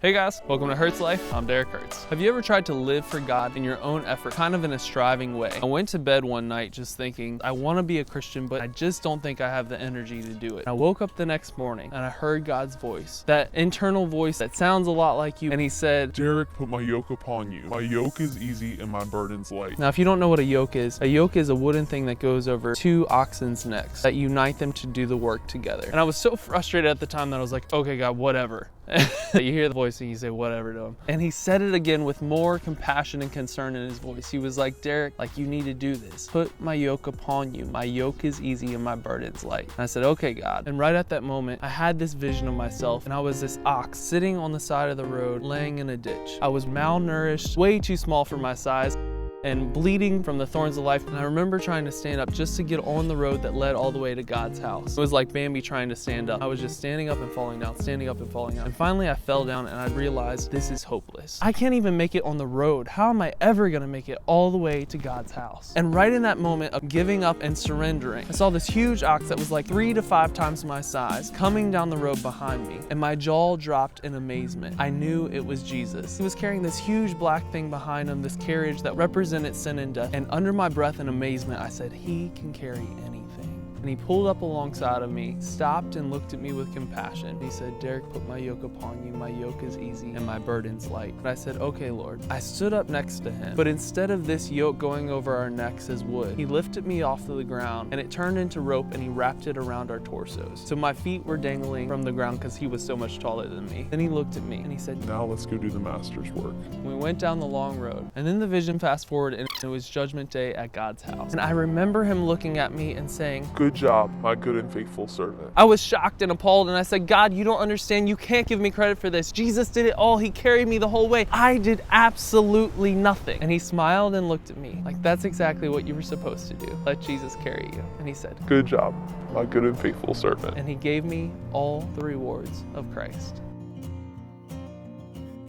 Hey guys, welcome to Hertz Life. I'm Derek Hertz. Have you ever tried to live for God in your own effort, kind of in a striving way? I went to bed one night just thinking, I want to be a Christian, but I just don't think I have the energy to do it. I woke up the next morning and I heard God's voice, that internal voice that sounds a lot like you, and he said, Derek, put my yoke upon you. My yoke is easy and my burden's light. Now if you don't know what a yoke is a wooden thing that goes over two oxen's necks that unite them to do the work together. And I was so frustrated at the time that I was like, okay God, whatever. You hear the voice and you say whatever to him. And he said it again with more compassion and concern in his voice. He was like, Derek, you need to do this. Put my yoke upon you. My yoke is easy and my burden's light. And I said, okay, God. And right at that moment, I had this vision of myself, and I was this ox sitting on the side of the road, laying in a ditch. I was malnourished, way too small for my size, and bleeding from the thorns of life. And I remember trying to stand up just to get on the road that led all the way to God's house. It was like Bambi trying to stand up. I was just standing up and falling down, standing up and falling down. And finally I fell down and I realized this is hopeless. I can't even make it on the road. How am I ever gonna make it all the way to God's house? And right in that moment of giving up and surrendering, I saw this huge ox that was like 3 to 5 times my size coming down the road behind me. And my jaw dropped in amazement. I knew it was Jesus. He was carrying this huge black thing behind him, this carriage that represented sin and death. And under my breath and amazement, I said, he can carry anything. And he pulled up alongside of me, stopped and looked at me with compassion. He said, Derek, put my yoke upon you. My yoke is easy and my burden's light. And I said, okay, Lord. I stood up next to him, but instead of this yoke going over our necks as wood, he lifted me off to the ground and it turned into rope and he wrapped it around our torsos. So my feet were dangling from the ground because he was so much taller than me. Then he looked at me and he said, now let's go do the master's work. We went down the long road, and then the vision fast forward and it was Judgment Day at God's house. And I remember him looking at me and saying, good job, my good and faithful servant. I was shocked and appalled, and I said, God, you don't understand. You can't give me credit for this. Jesus did it all. He carried me the whole way. I did absolutely nothing. And he smiled and looked at me like, that's exactly what you were supposed to do. Let Jesus carry you. And he said, good job, my good and faithful servant. And he gave me all the rewards of Christ.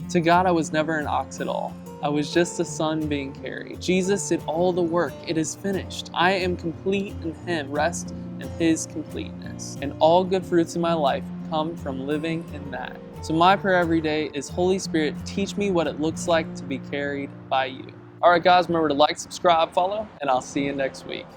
To God, I was never an ox at all. I was just a son being carried. Jesus did all the work. It is finished. I am complete in him. Rest in his completeness. And all good fruits in my life come from living in that. So my prayer every day is, Holy Spirit, teach me what it looks like to be carried by you. All right, guys, remember to like, subscribe, follow, and I'll see you next week.